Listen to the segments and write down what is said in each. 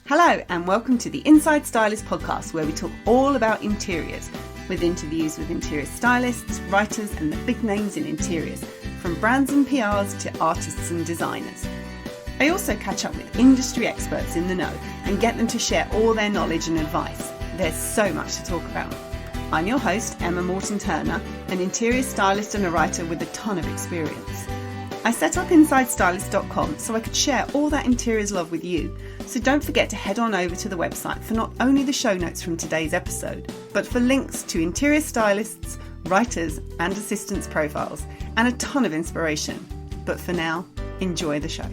Hello and welcome to the Inside Stylist podcast, where we talk all about interiors with interviews with interior stylists, writers and the big names in interiors, from brands and PRs to artists and designers. I also catch up with industry experts in the know and get them to share all their knowledge and advice. There's so much to talk about. I'm your host, Emma Morton-Turner, an interior stylist and a writer with a ton of experience. I set up InsideStylist.com so I could share all that interiors love with you. So don't forget to head on over to the website for not only the show notes from today's episode, but for links to interior stylists, writers and assistants profiles, and a ton of inspiration. But for now, enjoy the show.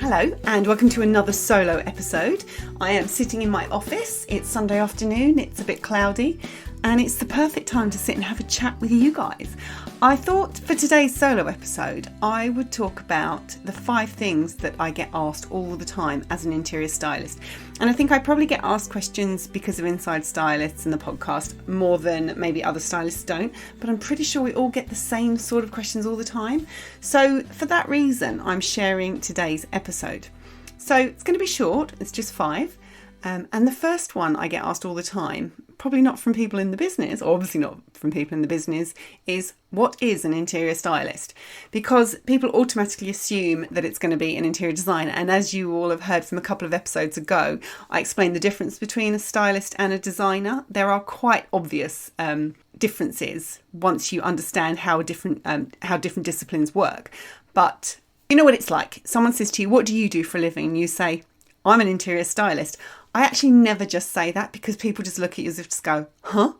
Hello and welcome to another solo episode. I am sitting in my office. It's Sunday afternoon, it's a bit cloudy, and it's the perfect time to sit and have a chat with you guys. I thought for today's solo episode, I would talk about the 5 things that I get asked all the time as an interior stylist. And I think I probably get asked questions because of Inside Stylists and the podcast more than maybe other stylists don't, but I'm pretty sure we all get the same sort of questions all the time. So for that reason, I'm sharing today's episode. So it's going to be short, it's just 5. And the first one I get asked all the time, probably not from people in the business, or obviously not from people in the business, is what is an interior stylist? Because people automatically assume that it's going to be an interior designer. And as you all have heard from a couple of episodes ago, I explained the difference between a stylist and a designer. There are quite obvious differences once you understand how different disciplines work. But you know what it's like. Someone says to you, what do you do for a living? And you say, I'm an interior stylist. I actually never just say that because people just look at you as if to go, huh?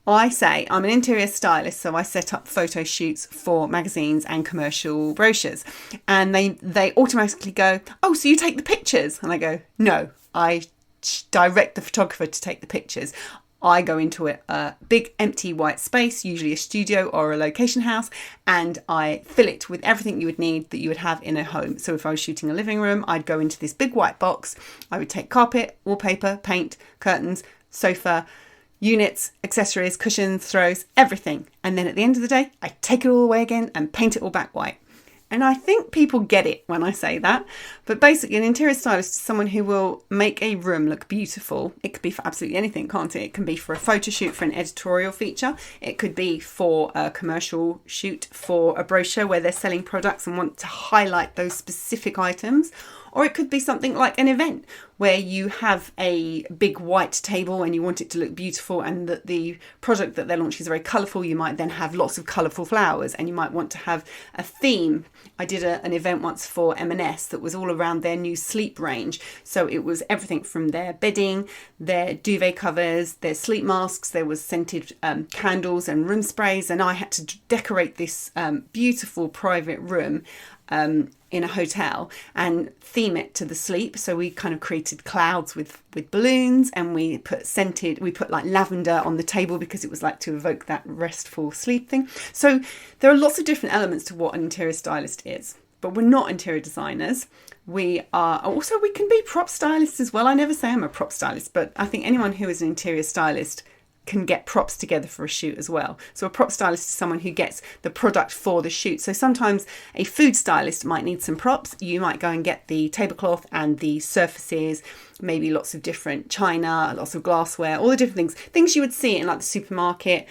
I say I'm an interior stylist, so I set up photo shoots for magazines and commercial brochures. And they automatically go, oh, so you take the pictures? And I go, no, I direct the photographer to take the pictures. I go into a big empty white space, usually a studio or a location house, and I fill it with everything you would need that you would have in a home. So if I was shooting a living room, I'd go into this big white box. I would take carpet, wallpaper, paint, curtains, sofa, units, accessories, cushions, throws, everything. And then at the end of the day, I take it all away again and paint it all back white. And I think people get it when I say that. But basically, an interior stylist is someone who will make a room look beautiful. It could be for absolutely anything, can't it? It can be for a photo shoot for an editorial feature. It could be for a commercial shoot for a brochure where they're selling products and want to highlight those specific items. Or it could be something like an event where you have a big white table and you want it to look beautiful, and that the product that they're launching is very colourful. You might then have lots of colourful flowers, and you might want to have a theme. I did an event once for M&S that was all around their new sleep range. So it was everything from their bedding, their duvet covers, their sleep masks. There was scented candles and room sprays, and I had to decorate this beautiful private room in a hotel and theme it to the sleep. So we kind of created clouds with balloons, and we put like lavender on the table because it was like to evoke that restful sleep thing. So there are lots of different elements to what an interior stylist is, but we're not interior designers. We can be prop stylists as well. I never say I'm a prop stylist, but I think anyone who is an interior stylist can get props together for a shoot as well. So a prop stylist is someone who gets the product for the shoot. So sometimes a food stylist might need some props. You might go and get the tablecloth and the surfaces, maybe lots of different china, lots of glassware, all the different things you would see in like the supermarket,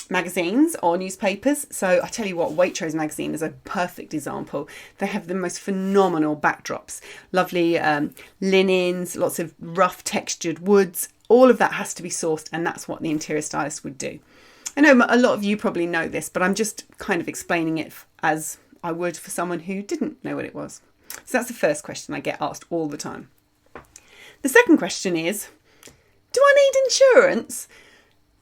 magazines or newspapers. So I tell you what, Waitrose magazine is a perfect example. They have the most phenomenal backdrops, lovely linens, lots of rough textured woods. All of that has to be sourced, and that's what the interior stylist would do. I know a lot of you probably know this, but I'm just kind of explaining it as I would for someone who didn't know what it was. So that's the first question I get asked all the time. The second question is, do I need insurance?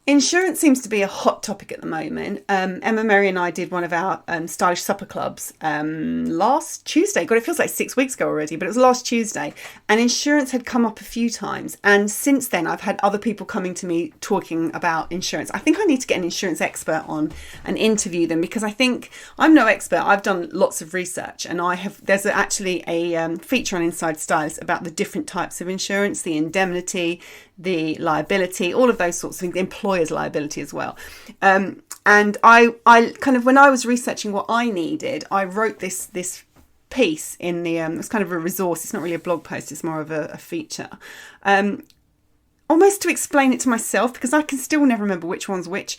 Insurance seems to be a hot topic at the moment. Emma, Mary and I did one of our stylish supper clubs last Tuesday. God, it feels like 6 weeks ago already, but it was last Tuesday. And insurance had come up a few times. And since then, I've had other people coming to me talking about insurance. I think I need to get an insurance expert on and interview them, because I think I'm no expert. I've done lots of research, and there's actually a feature on Inside Stylist about the different types of insurance, the indemnity, the liability, all of those sorts of things, employer's liability as well. And I kind of, when I was researching what I needed, I wrote this piece in the, it's kind of a resource. It's not really a blog post. It's more of a feature. Almost to explain it to myself, because I can still never remember which one's which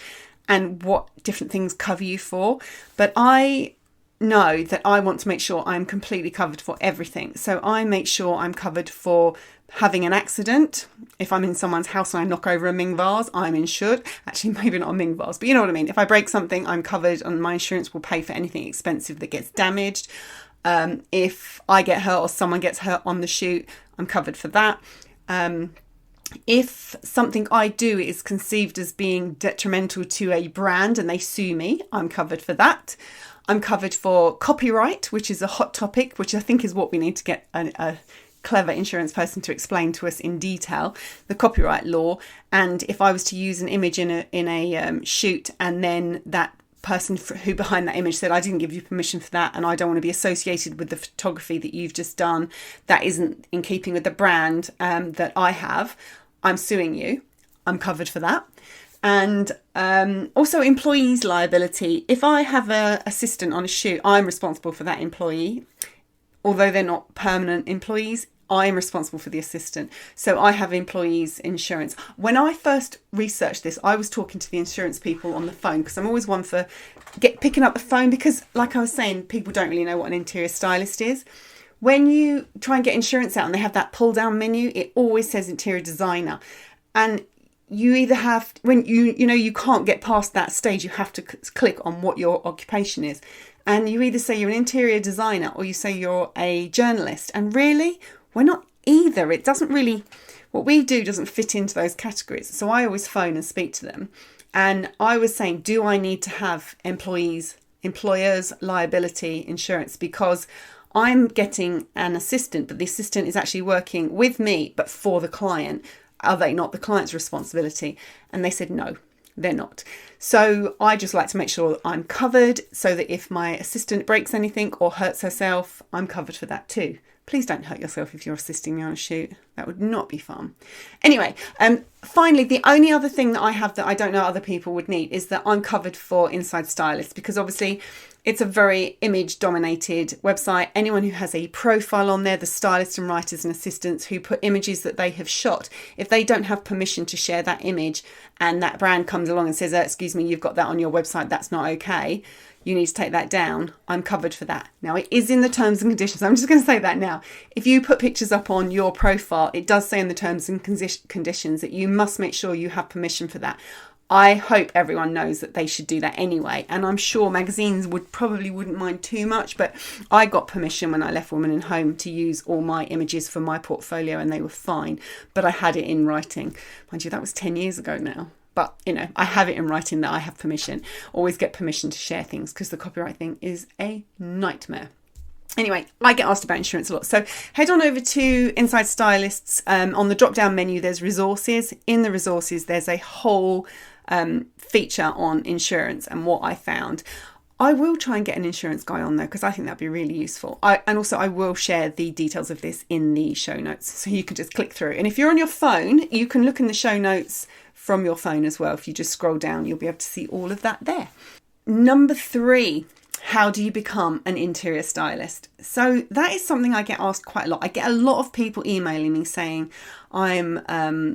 and what different things cover you for. But I know that I want to make sure I'm completely covered for everything. So I make sure I'm covered for having an accident. If I'm in someone's house and I knock over a Ming vase, I'm insured. Actually, maybe not a Ming vase, but you know what I mean. If I break something, I'm covered, and my insurance will pay for anything expensive that gets damaged. If I get hurt or someone gets hurt on the shoot, I'm covered for that. If something I do is conceived as being detrimental to a brand and they sue me, I'm covered for that. I'm covered for copyright, which is a hot topic, which I think is what we need to get a clever insurance person to explain to us in detail, the copyright law. And if I was to use an image in a shoot, and then that person who behind that image said, I didn't give you permission for that, and I don't want to be associated with the photography that you've just done, that isn't in keeping with the brand that I have, I'm suing you. I'm covered for that. And also employees' liability. If I have an assistant on a shoot, I'm responsible for that employee. Although they're not permanent employees, I'm responsible for the assistant. So I have employees insurance. When I first researched this, I was talking to the insurance people on the phone, because I'm always one for picking up the phone, because like I was saying, people don't really know what an interior stylist is. When you try and get insurance out and they have that pull down menu, it always says interior designer. And you either have, when you can't get past that stage, you have to click on what your occupation is. And you either say you're an interior designer or you say you're a journalist. And really, we're not either. It doesn't really, what we do doesn't fit into those categories. So I always phone and speak to them. And I was saying, do I need to have employers' liability insurance? Because I'm getting an assistant, but the assistant is actually working with me, but for the client. Are they not the client's responsibility? And they said, no, they're not. So I just like to make sure that I'm covered, so that if my assistant breaks anything or hurts herself, I'm covered for that too. Please don't hurt yourself if you're assisting me on a shoot. That would not be fun. Anyway, finally, the only other thing that I have that I don't know other people would need is that I'm covered for Inside Stylist, because obviously it's a very image dominated website. Anyone who has a profile on there, the stylists and writers and assistants who put images that they have shot, if they don't have permission to share that image and that brand comes along and says, excuse me, you've got that on your website, that's not okay, you need to take that down, I'm covered for that. Now, it is in the terms and conditions. I'm just going to say that now. If you put pictures up on your profile, it does say in the terms and conditions that you must make sure you have permission for that. I hope everyone knows that they should do that anyway. And I'm sure magazines wouldn't mind too much, but I got permission when I left Woman in Home to use all my images for my portfolio, and they were fine. But I had it in writing. Mind you, that was 10 years ago now. But, I have it in writing that I have permission. Always get permission to share things, because the copyright thing is a nightmare. Anyway, I get asked about insurance a lot. So head on over to Inside Stylists. On the drop-down menu, there's resources. In the resources, there's a whole feature on insurance and what I found. I will try and get an insurance guy on there, because I think that'd be really useful. And also I will share the details of this in the show notes, so you can just click through. And if you're on your phone, you can look in the show notes from your phone as well. If you just scroll down, you'll be able to see all of that there. Number 3, how do you become an interior stylist? So that is something I get asked quite a lot. I get a lot of people emailing me saying, I'm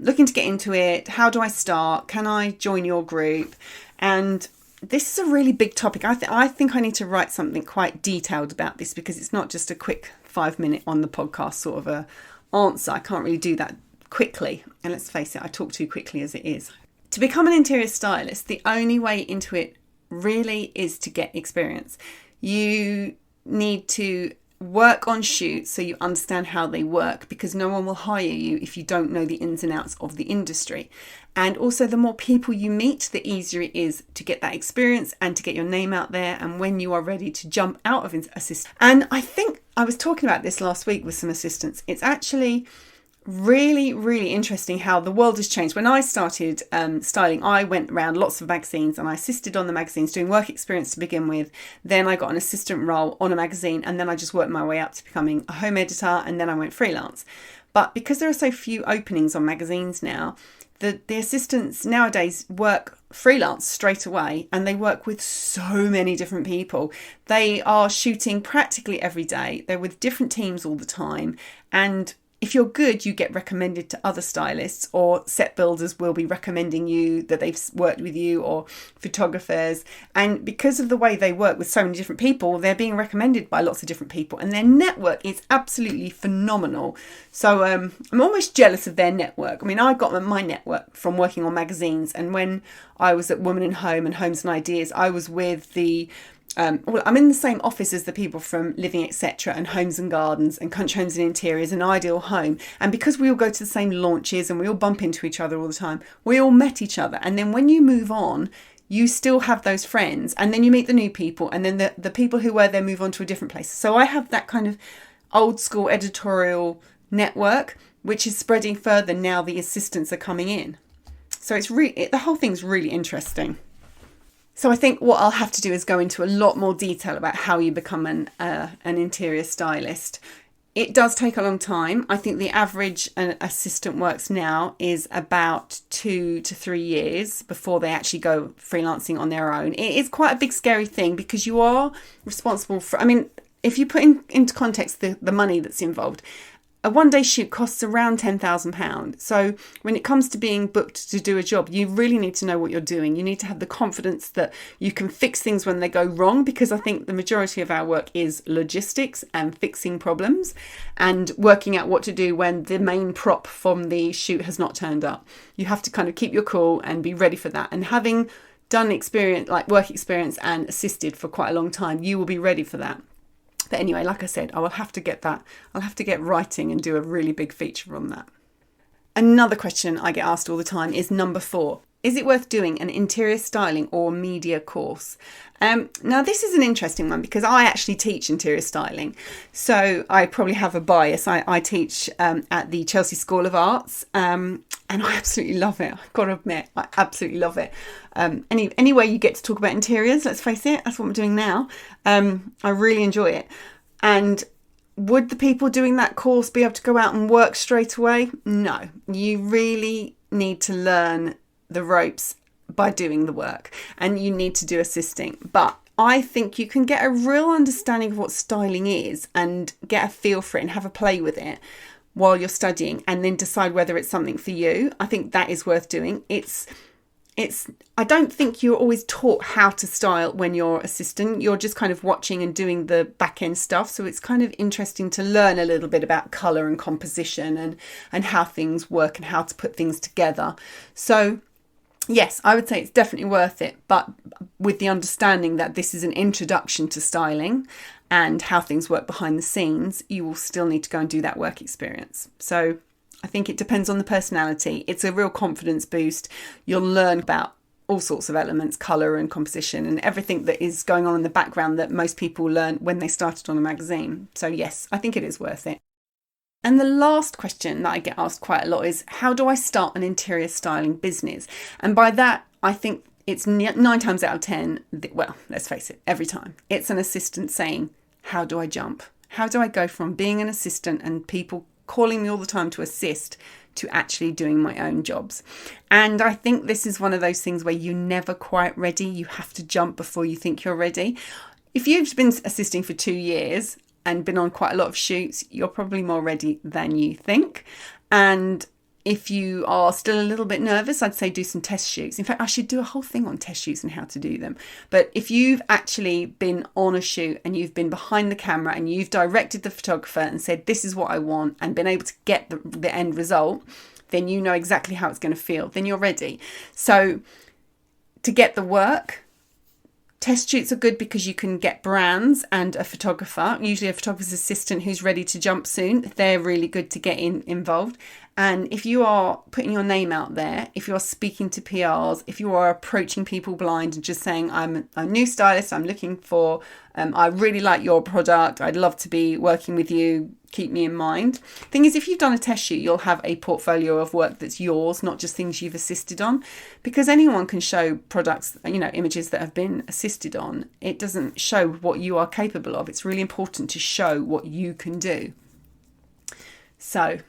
looking to get into it. How do I start? Can I join your group? And this is a really big topic. I think I need to write something quite detailed about this, because it's not just a quick 5-minute on the podcast sort of a answer. I can't really do that quickly. And let's face it, I talk too quickly as it is. To become an interior stylist, the only way into it really is to get experience. You need to work on shoots so you understand how they work, because no one will hire you if you don't know the ins and outs of the industry. And also, the more people you meet, the easier it is to get that experience and to get your name out there, and when you are ready to jump out of assist. And I think I was talking about this last week with some assistants. It's actually really, really interesting how the world has changed. When I started styling, I went around lots of magazines and I assisted on the magazines, doing work experience to begin with. Then I got an assistant role on a magazine, and then I just worked my way up to becoming a home editor, and then I went freelance. But because there are so few openings on magazines now, the assistants nowadays work freelance straight away, and they work with so many different people. They are shooting practically every day. They're with different teams all the time, and if you're good, you get recommended to other stylists, or set builders will be recommending you that they've worked with you, or photographers. And because of the way they work with so many different people, they're being recommended by lots of different people, and their network is absolutely phenomenal. So I'm almost jealous of their network. I mean, I got my network from working on magazines, and when I was at Woman in Home and Homes and Ideas, I was with the I'm in the same office as the people from Living Etc. and Homes and Gardens and Country Homes and Interiors and Ideal Home. And because we all go to the same launches and we all bump into each other all the time, we all met each other. And then when you move on, you still have those friends, and then you meet the new people, and then the people who were there move on to a different place. So I have that kind of old school editorial network, which is spreading further now the assistants are coming in. So it's the whole thing's really interesting. So I think what I'll have to do is go into a lot more detail about how you become an interior stylist. It does take a long time. I think the average assistant works now is about 2 to 3 years before they actually go freelancing on their own. It is quite a big scary thing, because you are responsible for, I mean, if you put into context the money that's involved, a one-day shoot costs around £10,000. So when it comes to being booked to do a job, you really need to know what you're doing. You need to have the confidence that you can fix things when they go wrong, because I think the majority of our work is logistics and fixing problems and working out what to do when the main prop from the shoot has not turned up. You have to kind of keep your cool and be ready for that. And having done experience, like work experience and assisted for quite a long time, you will be ready for that. But anyway, like I said, I will have to get that. I'll have to get writing and do a really big feature on that. Another question I get asked all the time is number 4. Is it worth doing an interior styling or media course? Now, this is an interesting one, because I actually teach interior styling. So I probably have a bias. I teach at the Chelsea School of Arts, and I absolutely love it. I've got to admit, I absolutely love it. Any way you get to talk about interiors, let's face it, that's what I'm doing now. I really enjoy it. And would the people doing that course be able to go out and work straight away? No, you really need to learn the ropes by doing the work, and you need to do assisting. But I think you can get a real understanding of what styling is and get a feel for it and have a play with it while you're studying, and then decide whether it's something for you. I think that is worth doing. I don't think you're always taught how to style when you're assistant. You're just kind of watching and doing the back end stuff. So it's kind of interesting to learn a little bit about colour and composition and how things work and how to put things together. So yes, I would say it's definitely worth it, but with the understanding that this is an introduction to styling and how things work behind the scenes, you will still need to go and do that work experience. So I think it depends on the personality. It's a real confidence boost. You'll learn about all sorts of elements, colour and composition and everything that is going on in the background that most people learn when they started on a magazine. So yes, I think it is worth it. And the last question that I get asked quite a lot is, how do I start an interior styling business? And by that, I think it's 9 times out of 10, well, let's face it, every time, it's an assistant saying, how do I jump? How do I go from being an assistant and people calling me all the time to assist to actually doing my own jobs? And I think this is one of those things where you're never quite ready. You have to jump before you think you're ready. If you've been assisting for 2 years and been on quite a lot of shoots, you're probably more ready than you think. And if you are still a little bit nervous, I'd say do some test shoots. In fact, I should do a whole thing on test shoots and how to do them. But if you've actually been on a shoot and you've been behind the camera and you've directed the photographer and said, this is what I want, and been able to get the end result, then you know exactly how it's going to feel. Then you're ready. So to get the work, test shoots are good because you can get brands and a photographer, usually a photographer's assistant who's ready to jump soon. They're really good to get involved. And if you are putting your name out there, if you're speaking to PRs, if you are approaching people blind and just saying, I'm a new stylist, I'm looking for, I really like your product, I'd love to be working with you, keep me in mind. Thing is, if you've done a test shoot, you'll have a portfolio of work that's yours, not just things you've assisted on, because anyone can show products, images that have been assisted on. It doesn't show what you are capable of. It's really important to show what you can do. So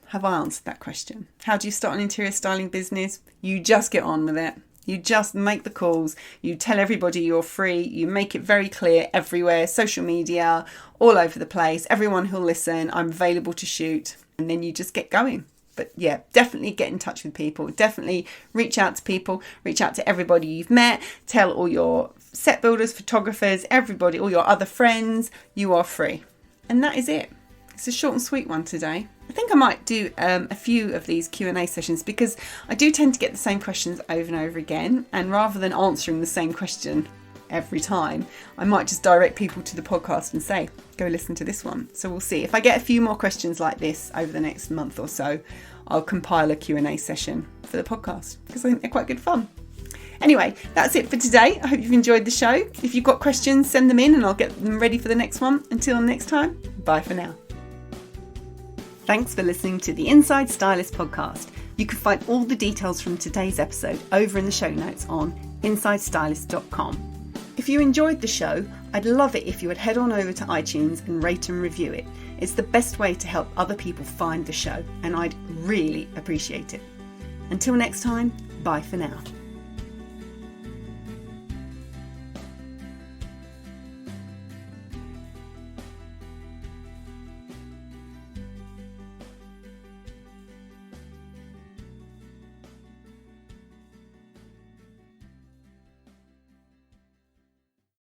have I answered that question? How do you start an interior styling business? You just get on with it. You just make the calls, you tell everybody you're free, you make it very clear everywhere, social media, all over the place, everyone who'll listen, I'm available to shoot, and then you just get going. But yeah, definitely get in touch with people, definitely reach out to people, reach out to everybody you've met, tell all your set builders, photographers, everybody, all your other friends, you are free. And that is it. It's a short and sweet one today. I think I might do a few of these Q&A sessions because I do tend to get the same questions over and over again, and rather than answering the same question every time, I might just direct people to the podcast and say, go listen to this one. So we'll see. If I get a few more questions like this over the next month or so, I'll compile a Q&A session for the podcast because I think they're quite good fun. Anyway, that's it for today. I hope you've enjoyed the show. If you've got questions, send them in and I'll get them ready for the next one. Until next time, bye for now. Thanks for listening to the Inside Stylist podcast. You can find all the details from today's episode over in the show notes on insidestylist.com. If you enjoyed the show, I'd love it if you would head on over to iTunes and rate and review it. It's the best way to help other people find the show, and I'd really appreciate it. Until next time, bye for now.